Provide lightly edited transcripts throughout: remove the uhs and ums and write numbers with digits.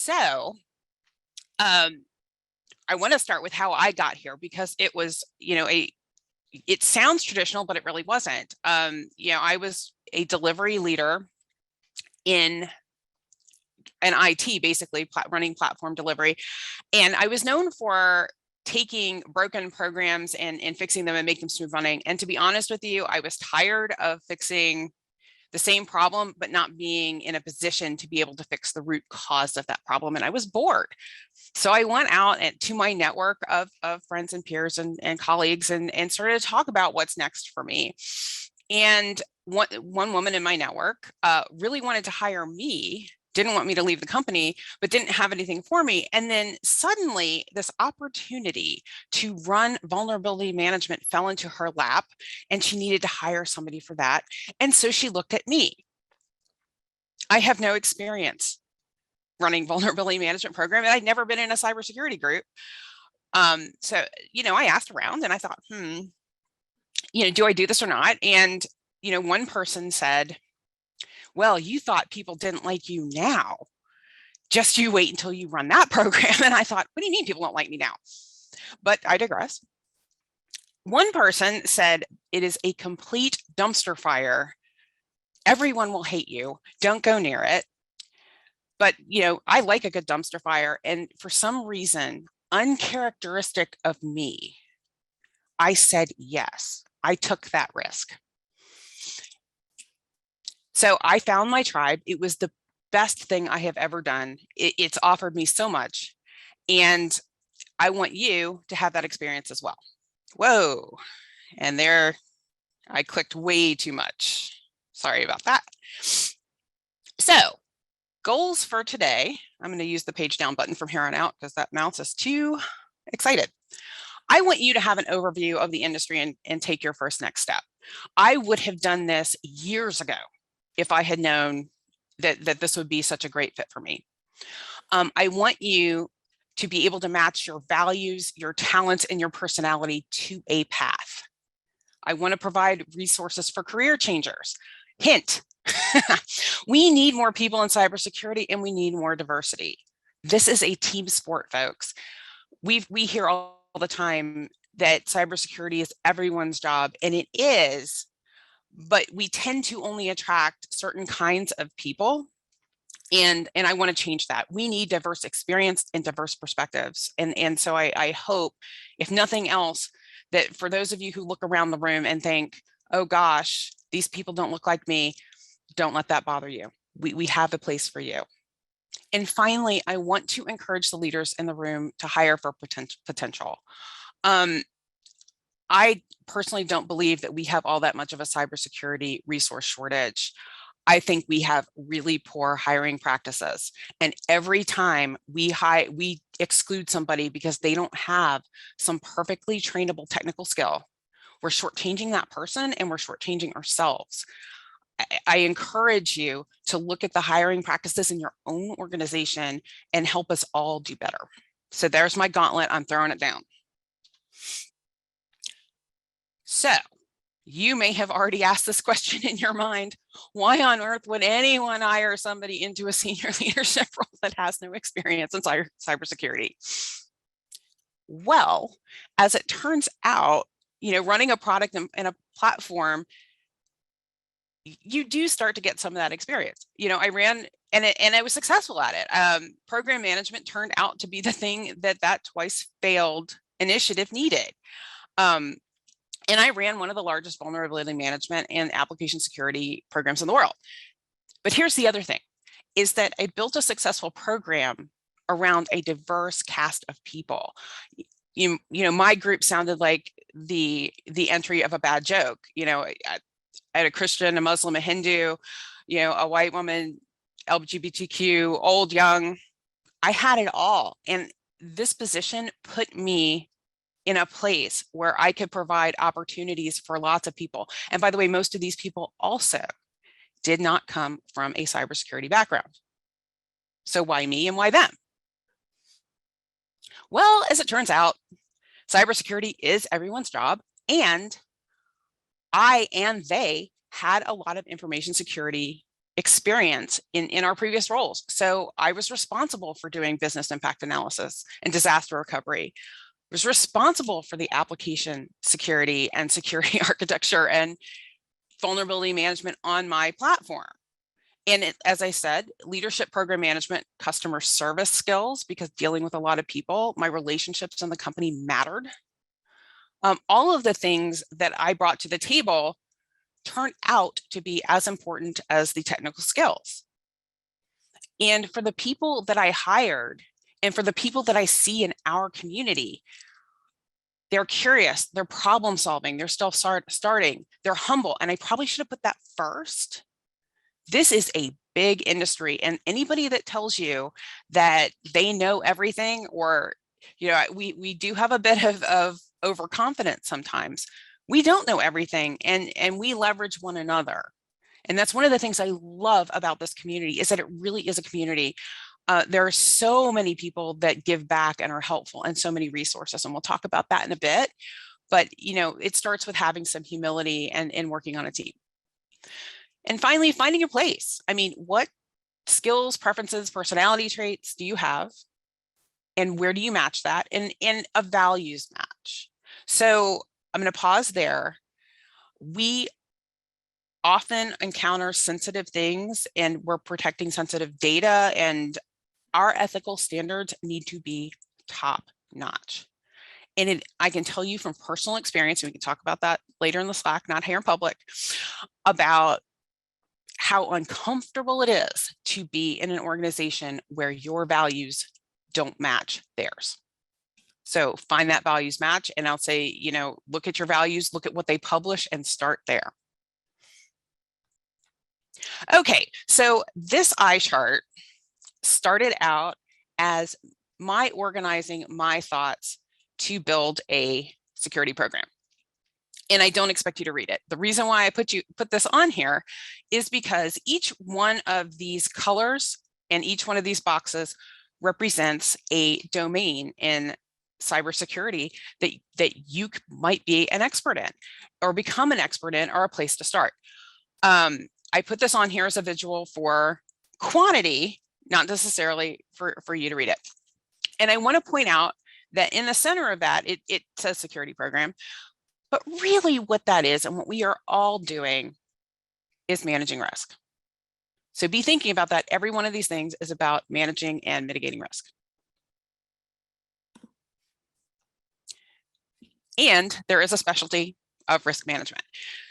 So I want to start with how I got here, because it was, it sounds traditional, but it really wasn't. I was a delivery leader in an IT, basically running platform delivery. And I was known for taking broken programs and fixing them and make them smooth running. And to be honest with you, I was tired of fixing the same problem, but not being in a position to be able to fix the root cause of that problem. And I was bored. So I went out to my network of friends and peers and colleagues and started to talk about what's next for me. And one woman in my network really wanted to hire me, didn't want me to leave the company, but didn't have anything for me. And then suddenly this opportunity to run vulnerability management fell into her lap, and she needed to hire somebody for that. And so she looked at me. I have no experience running vulnerability management program, and I'd never been in a cybersecurity group. So, I asked around and I thought, do I do this or not? And, one person said, well, you thought people didn't like you now. Just you wait until you run that program. And I thought, what do you mean people don't like me now? But I digress. One person said, it is a complete dumpster fire. Everyone will hate you. Don't go near it. But, I like a good dumpster fire. And for some reason, uncharacteristic of me, I said yes. I took that risk. So I found my tribe. It was the best thing I have ever done. It's offered me so much. And I want you to have that experience as well. Whoa. And there, I clicked way too much. Sorry about that. So goals for today. I'm going to use the page down button from here on out because that mouse is too excited. I want you to have an overview of the industry and take your first next step. I would have done this years ago if I had known that this would be such a great fit for me. I want you to be able to match your values, your talents, and your personality to a path. I want to provide resources for career changers. Hint, we need more people in cybersecurity and we need more diversity. This is a team sport, folks. We hear all the time that cybersecurity is everyone's job, and it is, but we tend to only attract certain kinds of people. And I want to change that. We need diverse experience and diverse perspectives. And so I hope, if nothing else, that for those of you who look around the room and think, oh gosh, these people don't look like me, don't let that bother you. We have a place for you. And finally, I want to encourage the leaders in the room to hire for potential. I personally don't believe that we have all that much of a cybersecurity resource shortage. I think we have really poor hiring practices. And every time we exclude somebody because they don't have some perfectly trainable technical skill, we're shortchanging that person and we're shortchanging ourselves. I encourage you to look at the hiring practices in your own organization and help us all do better. So there's my gauntlet. I'm throwing it down. So you may have already asked this question in your mind. Why on earth would anyone hire somebody into a senior leadership role that has no experience in cybersecurity? Well, as it turns out, running a product and a platform, you do start to get some of that experience. I ran and I was successful at it. Program management turned out to be the thing that twice failed initiative needed. And I ran one of the largest vulnerability management and application security programs in the world. But here's the other thing, is that I built a successful program around a diverse cast of people. My group sounded like the entry of a bad joke. I had a Christian, a Muslim, a Hindu, a white woman, LGBTQ, old, young. I had it all. And this position put me in a place where I could provide opportunities for lots of people. And by the way, most of these people also did not come from a cybersecurity background. So why me and why them? Well, as it turns out, cybersecurity is everyone's job, and I and they had a lot of information security experience in our previous roles. So I was responsible for doing business impact analysis and disaster recovery. I was responsible for the application security and security architecture and vulnerability management on my platform. And as I said, leadership, program management, customer service skills, because dealing with a lot of people, my relationships in the company mattered. All of the things that I brought to the table turned out to be as important as the technical skills. And for the people that I hired and for the people that I see in our community, they're curious, they're problem solving, they're still starting, they're humble. And I probably should have put that first. This is a big industry, and anybody that tells you that they know everything, or, you know, we do have a bit of overconfidence sometimes. We don't know everything, and we leverage one another. And that's one of the things I love about this community, is that it really is a community. There are so many people that give back and are helpful, and so many resources, and we'll talk about that in a bit. But, you know, it starts with having some humility and working on a team. And finally, finding your place. I mean, what skills, preferences, personality traits do you have? And where do you match that? And a values match. So I'm going to pause there. We often encounter sensitive things, and we're protecting sensitive data, and our ethical standards need to be top notch. And I can tell you from personal experience, and we can talk about that later in the Slack, not here in public, about how uncomfortable it is to be in an organization where your values don't match theirs. So find that values match, and I'll say, you know, look at your values, look at what they publish, and start there. Okay, so this eye chart started out as my organizing my thoughts to build a security program. And I don't expect you to read it. The reason why I put this on here is because each one of these colors and each one of these boxes represents a domain in cybersecurity that you might be an expert in, or become an expert in, or a place to start. I put this on here as a visual for quantity, not necessarily for you to read it. And I want to point out that in the center of that, it says security program. But really what that is, and what we are all doing, is managing risk. So be thinking about that. Every one of these things is about managing and mitigating risk. And there is a specialty of risk management.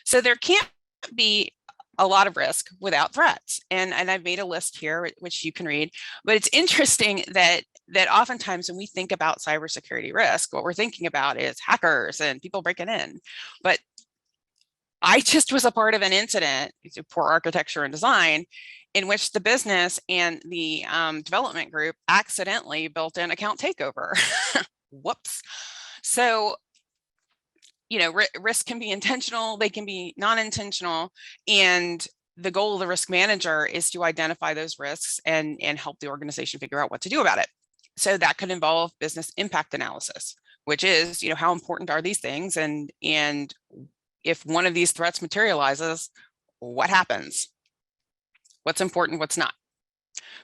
So there can't be a lot of risk without threats. And I've made a list here, which you can read. But it's interesting that oftentimes when we think about cybersecurity risk, what we're thinking about is hackers and people breaking in. But I just was a part of an incident, poor architecture and design, in which the business and the development group accidentally built in account takeover. Whoops. So, you know, risk can be intentional, they can be non-intentional, and the goal of the risk manager is to identify those risks and help the organization figure out what to do about it. So that could involve business impact analysis, which is, you know, how important are these things, and if one of these threats materializes, what happens? What's important, what's not?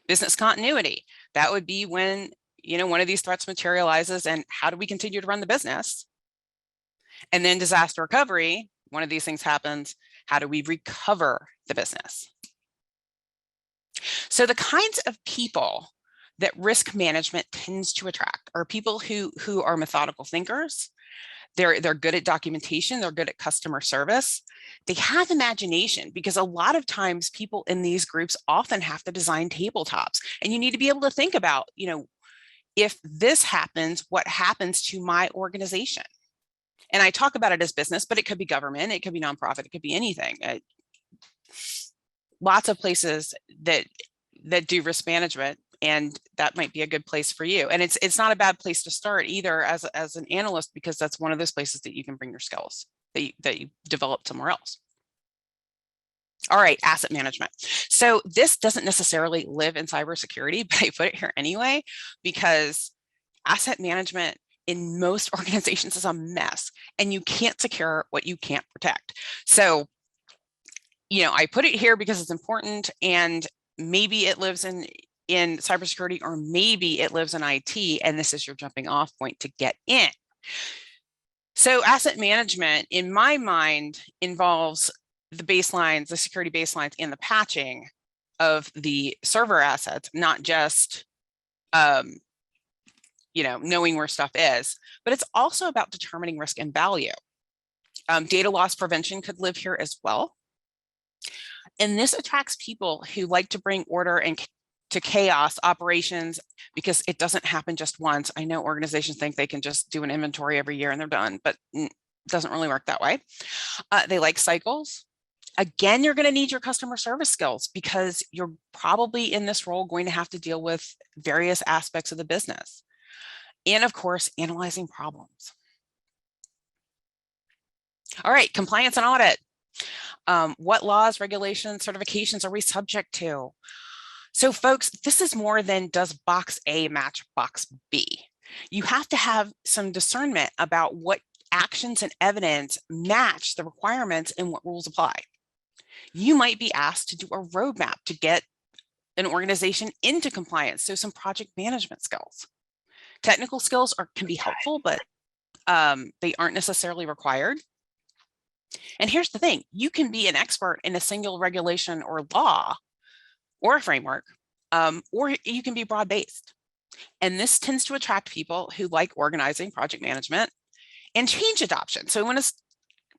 Business continuity, that would be when, you know, one of these threats materializes, and how do we continue to run the business? And then disaster recovery, one of these things happens, how do we recover the business? So the kinds of people that risk management tends to attract are people who are methodical thinkers. They're good at documentation, they're good at customer service. They have imagination, because a lot of times people in these groups often have to design tabletops, and you need to be able to think about, you know, if this happens, what happens to my organization? And I talk about it as business, but it could be government, it could be nonprofit, it could be anything. Lots of places that do risk management, and that might be a good place for you. And it's not a bad place to start either as an analyst, because that's one of those places that you can bring your skills that you develop somewhere else. All right, asset management. So this doesn't necessarily live in cybersecurity, but I put it here anyway, because asset management in most organizations is a mess, and you can't secure what you can't protect. So I put it here because it's important, and maybe it lives in cybersecurity, or maybe it lives in IT, and this is your jumping off point to get in. So asset management, in my mind, involves the baselines, the security baselines, and the patching of the server assets, not just knowing where stuff is, but it's also about determining risk and value. Data loss prevention could live here as well. And this attracts people who like to bring order and to chaos operations, because it doesn't happen just once. I know organizations think they can just do an inventory every year and they're done, but it doesn't really work that way. They like cycles. Again, you're going to need your customer service skills, because you're probably in this role going to have to deal with various aspects of the business. And of course, analyzing problems. All right, compliance and audit. What laws, regulations, certifications are we subject to? So folks, this is more than does box A match box B. You have to have some discernment about what actions and evidence match the requirements and what rules apply. You might be asked to do a roadmap to get an organization into compliance, so some project management skills. Technical skills can be helpful, but they aren't necessarily required. And here's the thing, you can be an expert in a single regulation or law or a framework, or you can be broad-based. And this tends to attract people who like organizing, project management, and change adoption. So I want to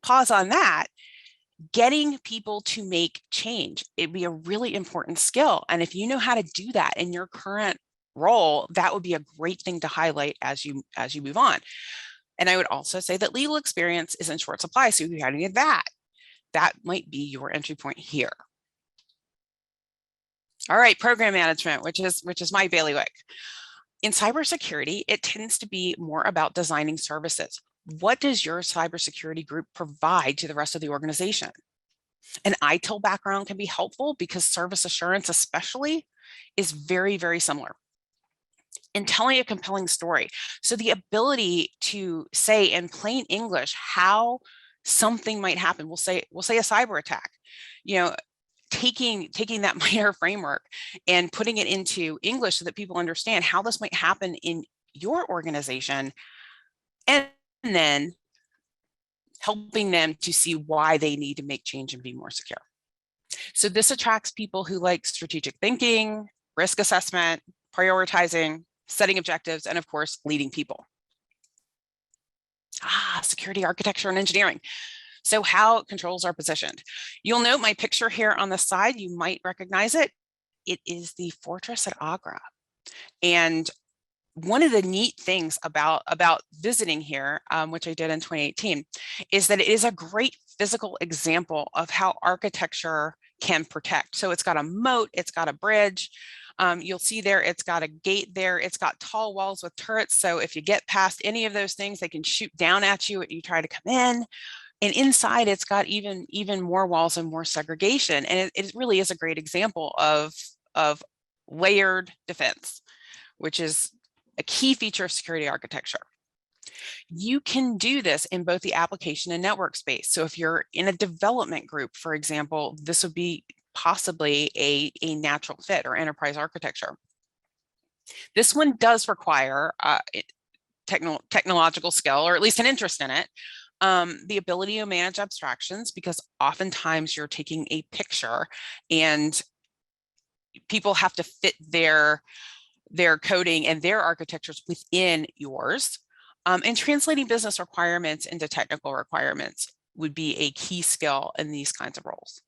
pause on that. Getting people to make change, it'd be a really important skill. And if you know how to do that in your current role, that would be a great thing to highlight as you move on. And I would also say that legal experience is in short supply. So if you have any of that, that might be your entry point here. All right, program management, which is my bailiwick. In cybersecurity, it tends to be more about designing services. What does your cybersecurity group provide to the rest of the organization? An ITIL background can be helpful, because service assurance especially is very, very similar. And telling a compelling story. So the ability to say in plain English how something might happen. We'll say a cyber attack. Taking that minor framework and putting it into English so that people understand how this might happen in your organization, and then helping them to see why they need to make change and be more secure. So this attracts people who like strategic thinking, risk assessment, prioritizing, setting objectives, and of course, leading people. Security architecture and engineering. So how controls are positioned. You'll note my picture here on the side. You might recognize it. It is the fortress at Agra. And one of the neat things about visiting here, which I did in 2018, is that it is a great physical example of how architecture can protect. So it's got a moat, it's got a bridge. You'll see there, it's got a gate there. It's got tall walls with turrets. So if you get past any of those things, they can shoot down at you and you try to come in. And inside, it's got even more walls and more segregation. And it really is a great example of layered defense, which is a key feature of security architecture. You can do this in both the application and network space. So if you're in a development group, for example, this would be possibly a natural fit, or enterprise architecture. This one does require technological skill, or at least an interest in it. The ability to manage abstractions, because oftentimes you're taking a picture and people have to fit their coding and their architectures within yours. And translating business requirements into technical requirements would be a key skill in these kinds of roles.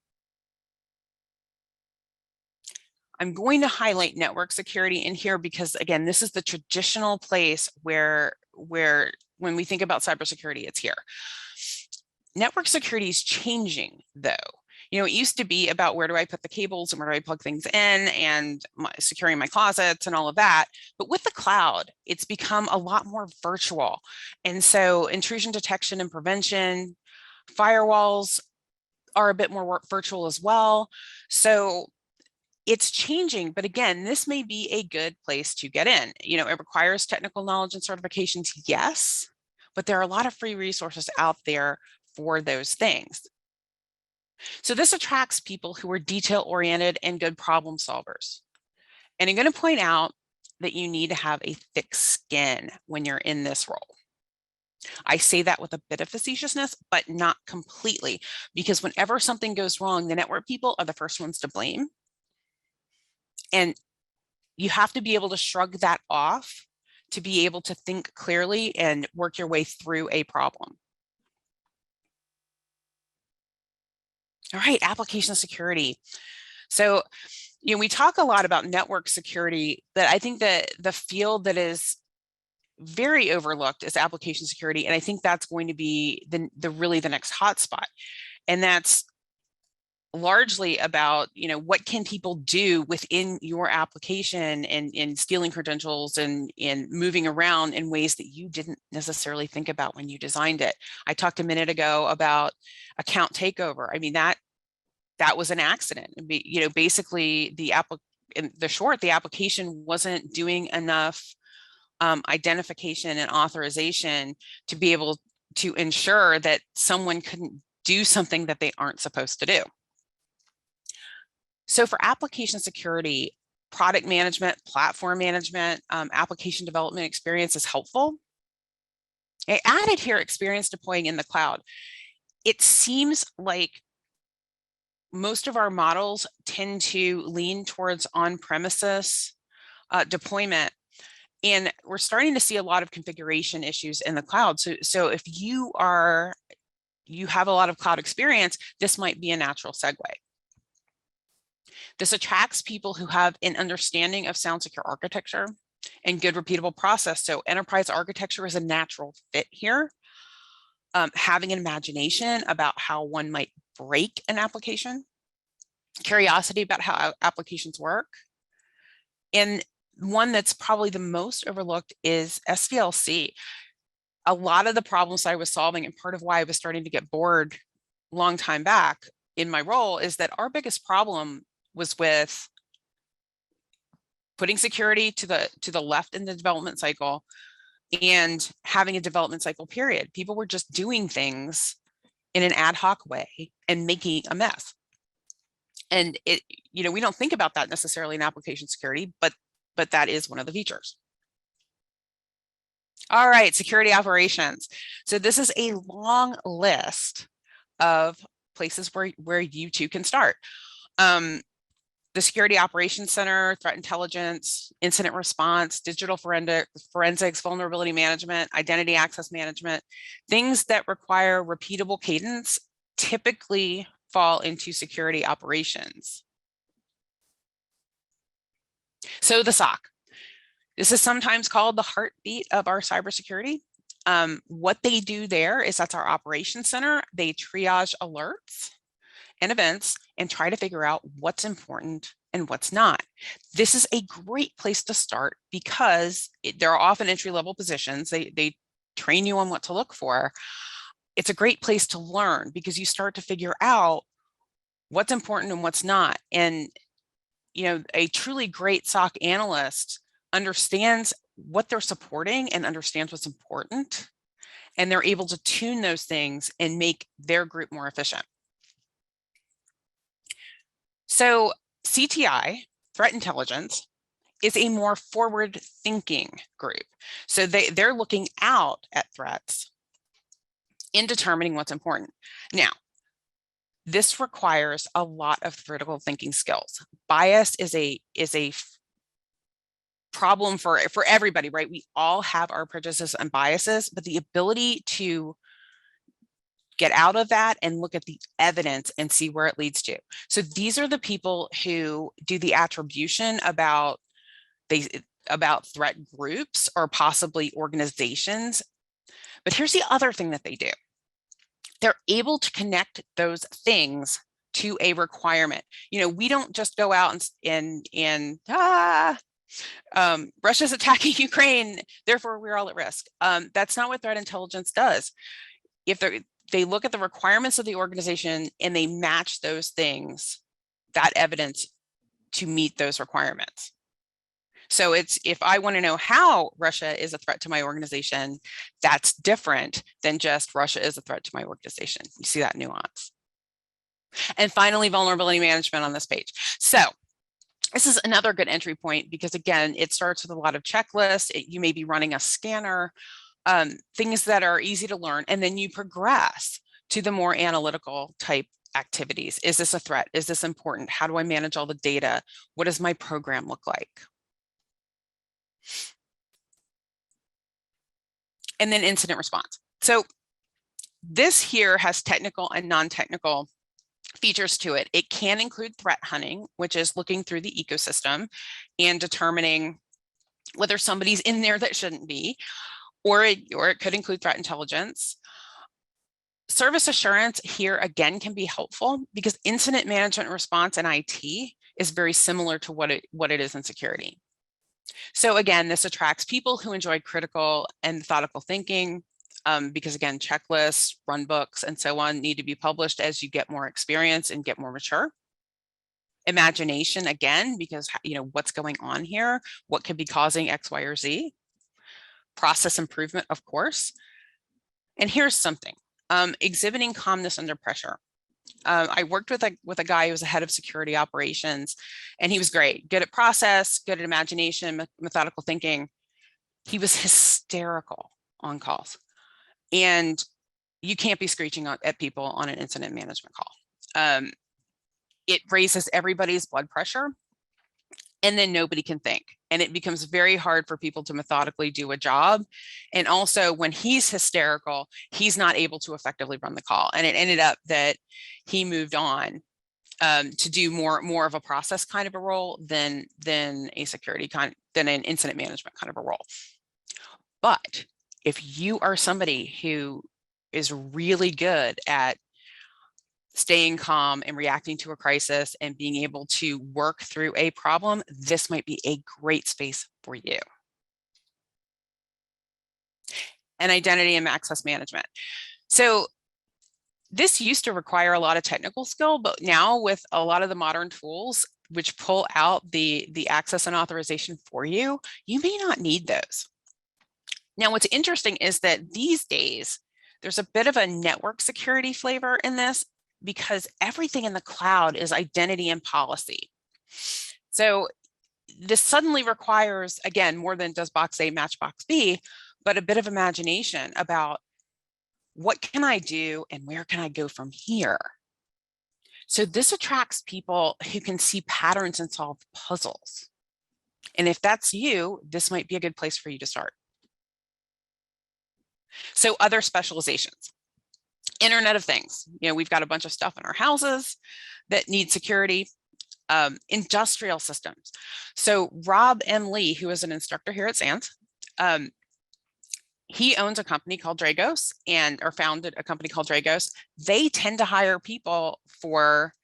I'm going to highlight network security in here because, again, this is the traditional place where when we think about cybersecurity, it's here. Network security is changing, though. It used to be about where do I put the cables and where do I plug things in, and securing my closets and all of that. But with the cloud, it's become a lot more virtual. And so intrusion detection and prevention, firewalls are a bit more virtual as well. So it's changing, but again, this may be a good place to get in. It requires technical knowledge and certifications, yes, but there are a lot of free resources out there for those things. So this attracts people who are detail-oriented and good problem solvers. And I'm going to point out that you need to have a thick skin when you're in this role. I say that with a bit of facetiousness, but not completely, because whenever something goes wrong, the network people are the first ones to blame. And you have to be able to shrug that off to be able to think clearly and work your way through a problem. All right, application security. So, we talk a lot about network security, but I think that the field that is very overlooked is application security. And I think that's going to be really the next hotspot. And that's largely about, what can people do within your application and stealing credentials and moving around in ways that you didn't necessarily think about when you designed it. I talked a minute ago about account takeover. I mean, that was an accident. Basically in the short, the application wasn't doing enough identification and authorization to be able to ensure that someone couldn't do something that they aren't supposed to do. So for application security, product management, platform management, application development experience is helpful. I added here experience deploying in the cloud. It seems like most of our models tend to lean towards on-premises deployment. And we're starting to see a lot of configuration issues in the cloud. So if you have a lot of cloud experience, this might be a natural segue. This attracts people who have an understanding of sound secure architecture and good repeatable process. So enterprise architecture is a natural fit here. Having an imagination about how one might break an application, curiosity about how applications work. And one that's probably the most overlooked is SDLC. A lot of the problems I was solving, and part of why I was starting to get bored a long time back in my role, is that our biggest problem was with putting security to the left in the development cycle and having a development cycle period. People were just doing things in an ad hoc way and making a mess. And we don't think about that necessarily in application security, but that is one of the features. All right, security operations. So this is a long list of places where you too can start. The Security Operations Center, threat intelligence, incident response, digital forensics, vulnerability management, identity access management, things that require repeatable cadence typically fall into security operations. So the SOC. This is sometimes called the heartbeat of our cybersecurity. What they do there is that's our operations center. They triage alerts and events and try to figure out what's important and what's not. This is a great place to start because there are often entry-level positions. They train you on what to look for. It's a great place to learn because you start to figure out what's important and what's not. And a truly great SOC analyst understands what they're supporting and understands what's important, and they're able to tune those things and make their group more efficient. So CTI, threat intelligence, is a more forward-thinking group. So they're looking out at threats in determining what's important. Now, this requires a lot of critical thinking skills. Bias is a problem for everybody, right? We all have our prejudices and biases, but the ability to get out of that and look at the evidence and see where it leads to. So these are the people who do the attribution about threat groups or possibly organizations. But here's the other thing that they do. They're able to connect those things to a requirement. We don't just go out and Russia's attacking Ukraine, therefore we're all at risk. That's not what threat intelligence does. If they look at the requirements of the organization and they match those things, that evidence, to meet those requirements. So if I want to know how Russia is a threat to my organization, that's different than just Russia is a threat to my organization. You see that nuance. And finally, vulnerability management on this page. So this is another good entry point because, again, it starts with a lot of checklists. You may be running a scanner, things that are easy to learn, and then you progress to the more analytical type activities. Is this a threat? Is this important? How do I manage all the data? What does my program look like? And then incident response. So this here has technical and non-technical features to it. It can include threat hunting, which is looking through the ecosystem and determining whether somebody's in there that shouldn't be, or it could include threat intelligence. Service assurance here again can be helpful because incident management response in IT is very similar to what it is in security. So again, this attracts people who enjoy critical and methodical thinking, because again, checklists, run books, and so on need to be published as you get more experience and get more mature. Imagination, again, because what's going on here, what could be causing X, Y, or Z. Process improvement, of course. And here's something, exhibiting calmness under pressure. I worked with a guy who was a head of security operations, and he was great, good at process, good at imagination, methodical thinking. He was hysterical on calls. And you can't be screeching at people on an incident management call. It raises everybody's blood pressure, and then nobody can think. And it becomes very hard for people to methodically do a job. And also when he's hysterical, he's not able to effectively run the call. And it ended up that he moved on to do more of a process kind of a role than a security than an incident management kind of a role. But if you are somebody who is really good at staying calm and reacting to a crisis and being able to work through a problem, this might be a great space for you. And identity and access management. So this used to require a lot of technical skill, but now with a lot of the modern tools which pull out the access and authorization for you, you may not need those. Now, what's interesting is that these days, there's a bit of a network security flavor in this because everything in the cloud is identity and policy. So this suddenly requires, again, more than does box A match box B, but a bit of imagination about what can I do and where can I go from here? So this attracts people who can see patterns and solve puzzles. And if that's you, this might be a good place for you to start. So other specializations, Internet of Things. We've got a bunch of stuff in our houses that need security. Industrial systems. So Rob M. Lee, who is an instructor here at SANS, he owns a company called Dragos or founded a company called Dragos. They tend to hire people for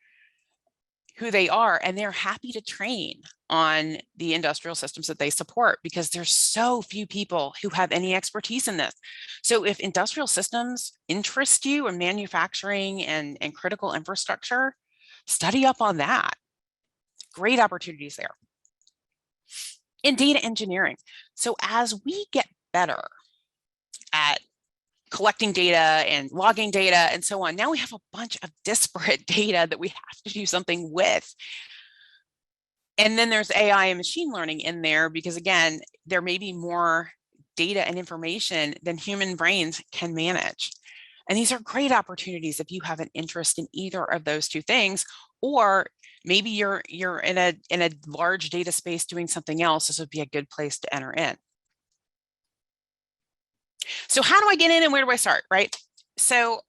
who they are, and they're happy to train on the industrial systems that they support because there's so few people who have any expertise in this. So if industrial systems interest you in manufacturing and critical infrastructure, study up on that. Great opportunities there. In data engineering. So as we get better at collecting data and logging data and so on, now we have a bunch of disparate data that we have to do something with. And then there's AI and machine learning in there because, again, there may be more data and information than human brains can manage. And these are great opportunities if you have an interest in either of those two things, or maybe you're in a large data space doing something else. This would be a good place to enter in. So how do I get in and where do I start, right? So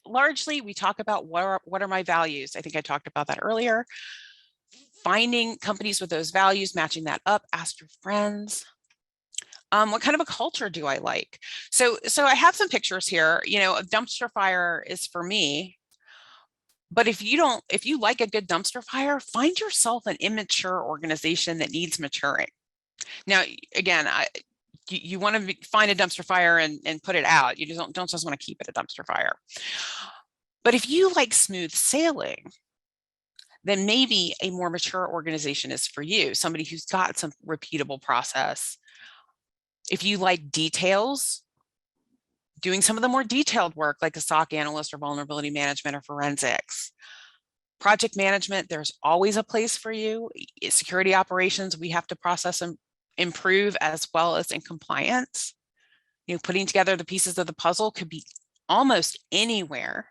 largely we talk about what are my values. I think I talked about that earlier. Finding companies with those values, matching that up, ask your friends. What kind of a culture do I like? So I have some pictures here. A dumpster fire is for me. But if you like a good dumpster fire, find yourself an immature organization that needs maturing. Now, again, you want to find a dumpster fire and put it out. You don't just want to keep it a dumpster fire. But if you like smooth sailing, then maybe a more mature organization is for you, somebody who's got some repeatable process. If you like details, doing some of the more detailed work like a SOC analyst or vulnerability management or forensics. Project management, there's always a place for you. Security operations, we have to process and improve as well as in compliance. Putting together the pieces of the puzzle could be almost anywhere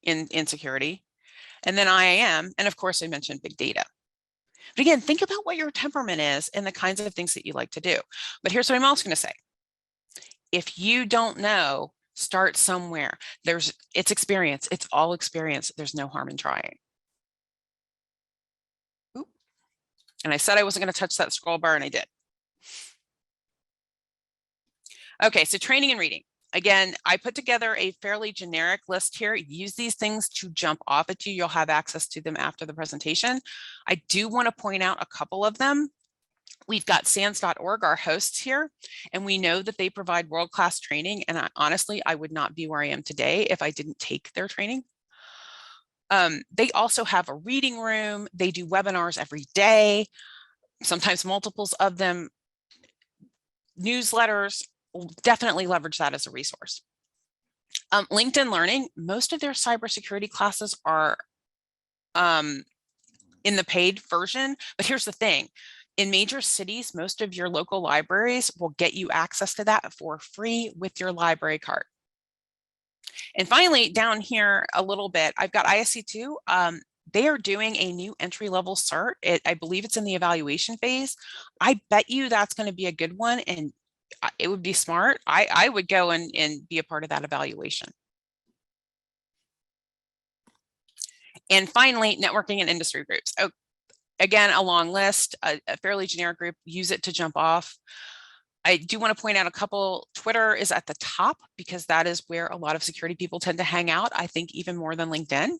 in security. And then IAM, and of course I mentioned big data. But again, think about what your temperament is and the kinds of things that you like to do. But here's what I'm also going to say. If you don't know, start somewhere. It's experience. It's all experience. There's no harm in trying. Ooh. And I said I wasn't going to touch that scroll bar, and I did. Okay, so training and reading. Again, I put together a fairly generic list here. Use these things to jump off at you. You'll have access to them after the presentation. I do want to point out a couple of them. We've got SANS.org, our hosts here, and we know that they provide world-class training. And honestly, I would not be where I am today if I didn't take their training. They also have a reading room. They do webinars every day, sometimes multiples of them, newsletters. Definitely leverage that as a resource. LinkedIn Learning, most of their cybersecurity classes are in the paid version, but here's the thing. In major cities, most of your local libraries will get you access to that for free with your library card. And finally, down here a little bit, I've got ISC2. They are doing a new entry-level cert. I believe it's in the evaluation phase. I bet you that's going to be a good one, and it would be smart. I would go and be a part of that evaluation. And finally, networking and industry groups. Oh, again, a long list, a fairly generic group. Use it to jump off. I do want to point out a couple. Twitter is at the top because that is where a lot of security people tend to hang out, I think even more than LinkedIn.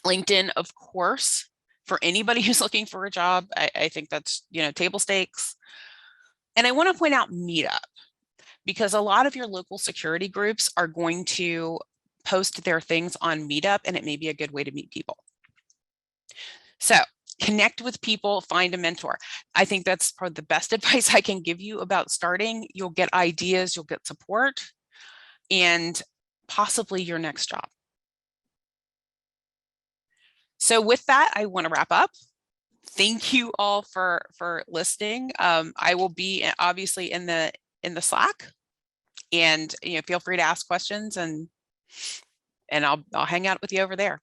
LinkedIn, of course, for anybody who's looking for a job, I think that's, table stakes. And I want to point out Meetup, because a lot of your local security groups are going to post their things on Meetup, and it may be a good way to meet people. So connect with people, find a mentor. I think that's probably the best advice I can give you about starting. You'll get ideas, you'll get support, and possibly your next job. So with that, I want to wrap up. Thank you all for listening. I will be obviously in the Slack, and feel free to ask questions, and I'll hang out with you over there.